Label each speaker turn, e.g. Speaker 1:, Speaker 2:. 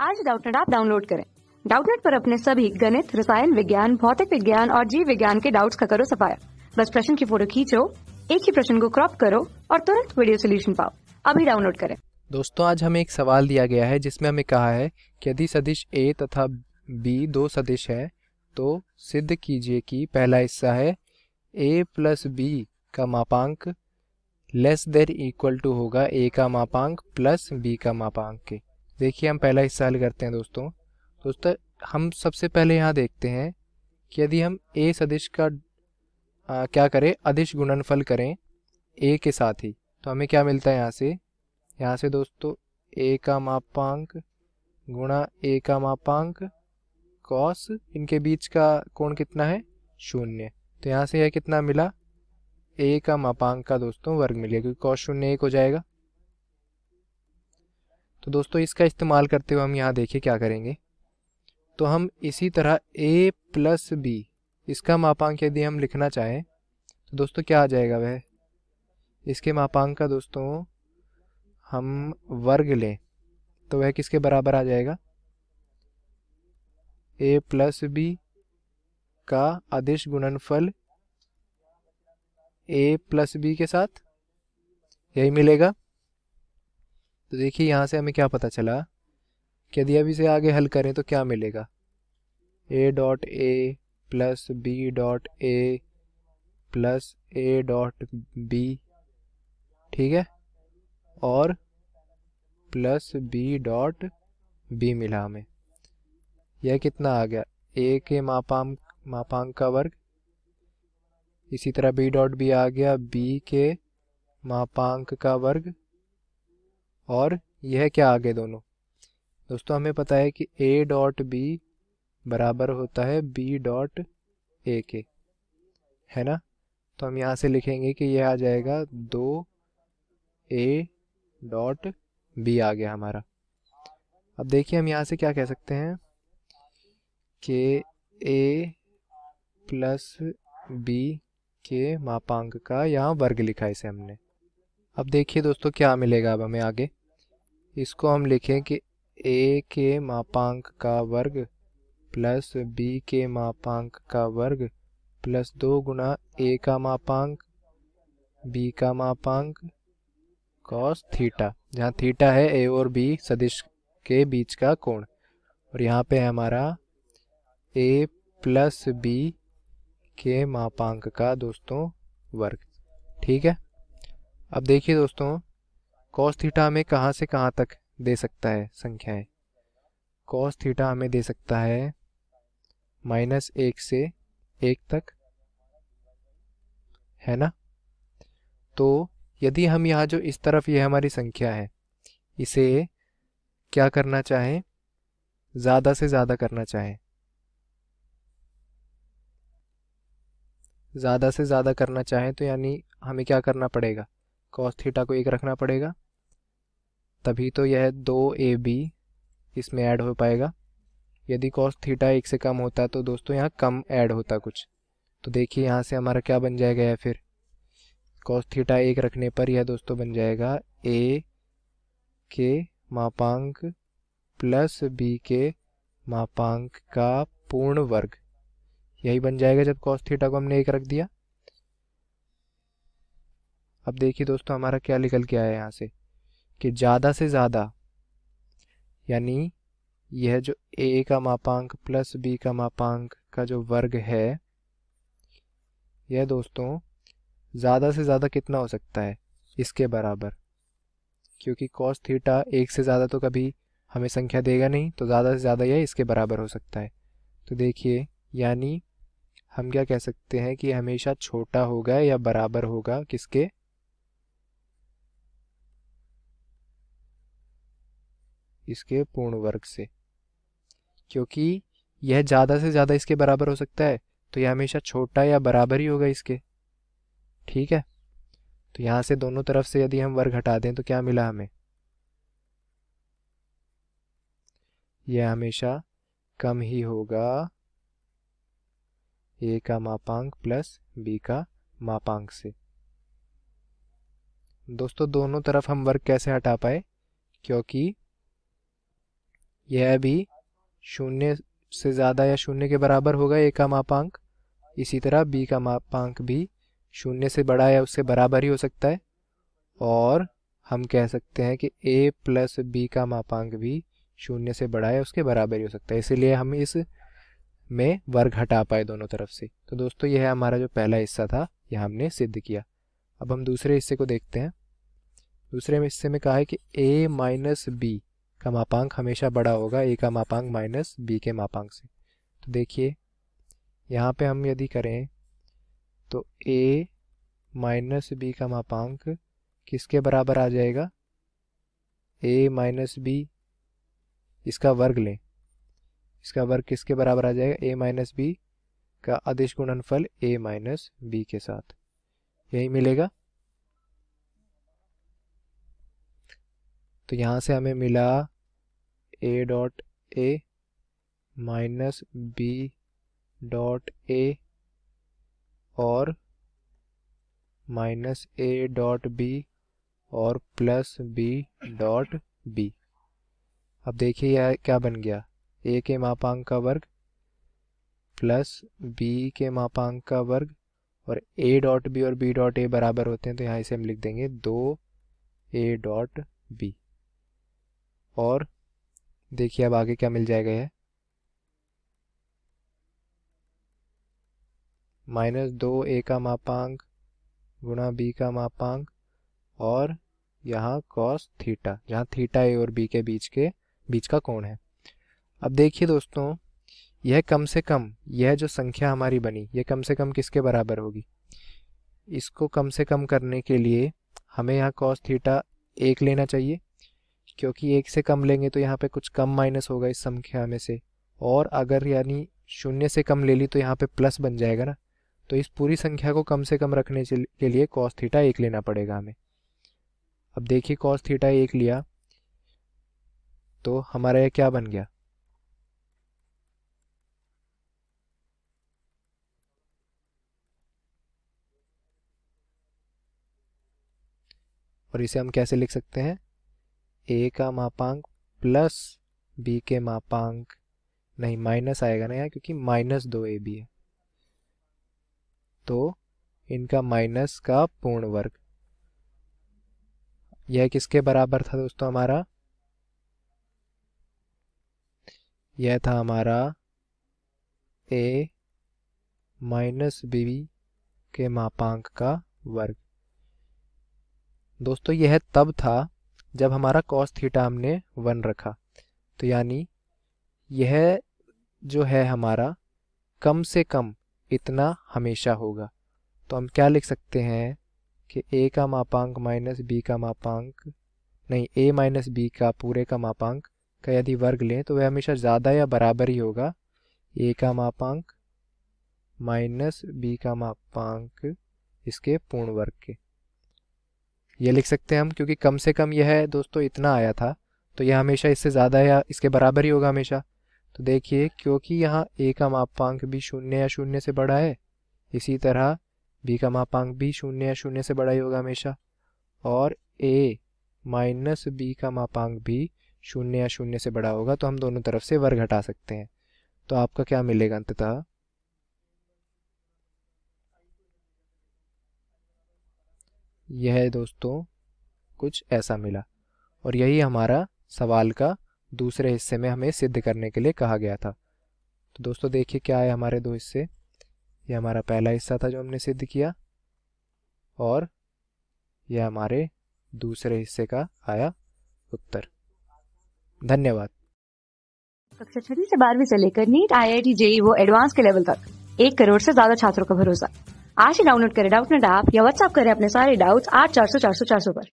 Speaker 1: आज Doubtnut app download करें। Doubtnut पर अपने सभी गणित, रसायन विज्ञान, भौतिक विज्ञान और जीव विज्ञान के डाउट्स का करो सफाया। बस प्रश्न की फोटो खींचो, एक ही प्रश्न को क्रॉप करो और तुरंत वीडियो सोल्यूशन पाओ। अभी डाउनलोड करें।
Speaker 2: दोस्तों, आज हमें एक सवाल दिया गया है जिसमें हमें कहा है कि यदि सदिश A तथा B दो सदिश है तो सिद्ध कीजिए कि पहला हिस्सा है A प्लस B का मापांक लेस देन इक्वल टू होगा A का मापांक प्लस B का मापांक के। देखिए, हम पहला हिस्सा हल करते हैं। दोस्तों हम सबसे पहले यहाँ देखते हैं कि यदि हम A सदिश का क्या करें, अदिश गुणनफल करें A के साथ ही, तो हमें क्या मिलता है यहाँ से दोस्तों A का मापांक गुणा A का मापांक कॉस, इनके बीच का कोण कितना है, 0। तो यहाँ से यह कितना मिला, A का मापांक का दोस्तों वर्ग मिल गया, क्योंकि कॉस 0 1 हो जाएगा। तो दोस्तों इसका इस्तेमाल करते हुए हम यहाँ देखिए क्या करेंगे। तो हम इसी तरह A प्लस B इसका मापांक यदि हम लिखना चाहें तो दोस्तों क्या आ जाएगा, वह इसके मापांक का दोस्तों हम वर्ग लें तो वह किसके बराबर आ जाएगा, A प्लस B का अदिश गुणनफल A प्लस B के साथ, यही मिलेगा। तो देखिए यहाँ से हमें क्या पता चला कि यदि अब इसे आगे हल करें तो क्या मिलेगा, A dot A plus B dot A plus A dot B, ठीक है, और प्लस B डॉट B मिला हमें। यह कितना आ गया, A के मापांक का वर्ग, इसी तरह B डॉट B आ गया B के मापांक का वर्ग, और यह क्या आ गए दोस्तों हमें पता है कि A डॉट B बराबर होता है B डॉट A के, है ना। तो हम यहाँ से लिखेंगे कि यह आ जाएगा 2A डॉट B आ गया हमारा। अब देखिए हम यहाँ से क्या कह सकते हैं कि A प्लस B के मापांक का यहाँ वर्ग लिखा है इसे हमने। अब देखिए दोस्तों क्या मिलेगा, अब हमें आगे इसको हम लिखें कि A के मापांक का वर्ग प्लस B के मापांक का वर्ग प्लस 2 गुना A का मापांक B का मापांक कॉस थीटा, जहाँ थीटा है A और B सदिश के बीच का कोण, और यहाँ पे है हमारा A प्लस B के मापांक का दोस्तों वर्ग, ठीक है। अब देखिए दोस्तों कॉस थीटा हमें कहाँ से कहाँ तक दे सकता है संख्याएं। कॉस थीटा हमें दे सकता है -1 से 1 तक, है ना। तो यदि हम यहाँ जो इस तरफ ये हमारी संख्या है इसे क्या करना चाहें, ज़्यादा से ज़्यादा करना चाहें, ज़्यादा से ज़्यादा करना चाहें तो यानी हमें क्या करना पड़ेगा, कॉस थीटा को 1 रखना पड़ेगा, तभी तो यह 2AB इसमें ऐड हो पाएगा। यदि कॉस थीटा 1 से कम होता तो दोस्तों यहाँ कम ऐड होता कुछ। तो देखिए यहाँ से हमारा क्या बन जाएगा, या फिर कॉस थीटा 1 रखने पर यह दोस्तों बन जाएगा A के मापांक प्लस B के मापांक का पूर्ण वर्ग, यही बन जाएगा जब कॉस थीटा को हमने 1 रख दिया। अब देखिए दोस्तों हमारा क्या निकल के आया यहाँ से कि ज़्यादा से ज़्यादा, यानी यह जो A का मापांक प्लस B का मापांक का जो वर्ग है, यह दोस्तों ज़्यादा से ज़्यादा कितना हो सकता है, इसके बराबर, क्योंकि कॉस थीटा 1 से ज़्यादा तो कभी हमें संख्या देगा नहीं, तो ज़्यादा से ज़्यादा यह इसके बराबर हो सकता है। तो देखिए यानी हम क्या कह सकते हैं कि हमेशा छोटा होगा या बराबर होगा किसके, इसके पूर्ण वर्ग से, क्योंकि यह ज़्यादा से ज़्यादा इसके बराबर हो सकता है तो यह हमेशा छोटा या बराबर ही होगा इसके, ठीक है। तो यहाँ से दोनों तरफ से यदि हम वर्ग हटा दें तो क्या मिला हमें, यह हमेशा कम ही होगा A का मापांक प्लस B का मापांक से। दोस्तों दोनों तरफ हम वर्ग कैसे हटा पाए, क्योंकि यह भी 0 से ज़्यादा या 0 के बराबर होगा a का मापांक। इसी तरह b का मापांक भी 0 से बड़ा या उससे बराबर ही हो सकता है। और हम कह सकते हैं कि a प्लस b का मापांक भी 0 से बड़ा है उसके बराबर ही हो सकता है। इसीलिए हम इस में वर्ग हटा पाए दोनों तरफ से। तो दोस्तों यह हमारा जो पहला हिस्सा था यह हमने सिद्ध किया। अब हम दूसरे हिस्से को देखते हैं। दूसरे हिस्से में कहा है कि a माइनस b का मापांक हमेशा बड़ा होगा a का मापांक माइनस b के मापांक से। तो देखिए यहाँ पे हम यदि करें तो a माइनस b का मापांक किसके बराबर आ जाएगा, a माइनस b, इसका वर्ग लें, इसका वर्ग किसके बराबर आ जाएगा, a माइनस b का अदिश गुणनफल a माइनस b के साथ, यही मिलेगा। तो यहाँ से हमें मिला a dot a minus b dot a और माइनस a डॉट b और प्लस b डॉट b। अब देखिए यह क्या बन गया, a के मापांक का वर्ग प्लस b के मापांक का वर्ग और a डॉट b और b डॉट a बराबर होते हैं, तो यहाँ इसे हम लिख देंगे 2a डॉट b। और देखिए अब आगे क्या मिल जाएगा, यह माइनस 2a का मापांक गुणा b का मापांक और यहाँ कॉस थीटा, जहाँ थीटा a और b के बीच का कोण है। अब देखिए दोस्तों यह कम से कम, यह जो संख्या हमारी बनी यह कम से कम किसके बराबर होगी। इसको कम से कम करने के लिए हमें यहाँ कॉस थीटा 1 लेना चाहिए, क्योंकि 1 से कम लेंगे तो यहाँ पे कुछ कम माइनस होगा इस संख्या में से, और अगर यानी 0 से कम ले ली तो यहाँ पे प्लस बन जाएगा ना। तो इस पूरी संख्या को कम से कम रखने के लिए कॉस थीटा 1 लेना पड़ेगा हमें। अब देखिए कॉस थीटा 1 लिया तो हमारा यह क्या बन गया, और इसे हम कैसे लिख सकते हैं, a का मापांक प्लस b के मापांक, नहीं माइनस आएगा ना यहाँ क्योंकि माइनस 2ab है, तो इनका माइनस का पूर्ण वर्ग। यह किसके बराबर था दोस्तों हमारा, यह था हमारा a माइनस b के मापांक का वर्ग। दोस्तों यह तब था जब हमारा कॉस थीटा हमने 1 रखा, तो यानी यह जो है हमारा कम से कम इतना हमेशा होगा। तो हम क्या लिख सकते हैं कि a का मापांक माइनस b का मापांक, नहीं a माइनस b का पूरे का मापांक का यदि वर्ग लें तो वह हमेशा ज़्यादा या बराबर ही होगा a का मापांक माइनस b का मापांक इसके पूर्ण वर्ग के। ये लिख सकते हैं हम, क्योंकि कम से कम यह दोस्तों इतना आया था तो यह हमेशा इससे ज़्यादा या इसके बराबर ही होगा हमेशा। तो देखिए क्योंकि यहाँ a का मापांक भी 0 या 0 से बड़ा है, इसी तरह b का मापांक भी 0 या 0 से बड़ा ही होगा हमेशा, और a माइनस b का मापांक भी 0 या 0 से बड़ा होगा, तो हम दोनों तरफ से वर्ग हटा सकते हैं। तो आपका क्या मिलेगा अंततः, यह दोस्तों कुछ ऐसा मिला। और यही हमारा सवाल का दूसरे हिस्से में हमें सिद्ध करने के लिए कहा गया था। तो दोस्तों देखिए क्या है हमारे दो हिस्से, यह हमारा पहला हिस्सा था जो हमने सिद्ध किया, और यह हमारे दूसरे हिस्से का आया उत्तर। धन्यवाद।
Speaker 1: कक्षा 6 से 12वीं से लेकर नीट, IIT, JEE वो एडवांस के लेवल तक 1 करोड़ से ज्यादा छात्रों का भरोसा। आज ही डाउनलोड करें डाउटनेट ऐप या व्हाट्सएप करें अपने सारे डाउट्स 8400 400 400 पर।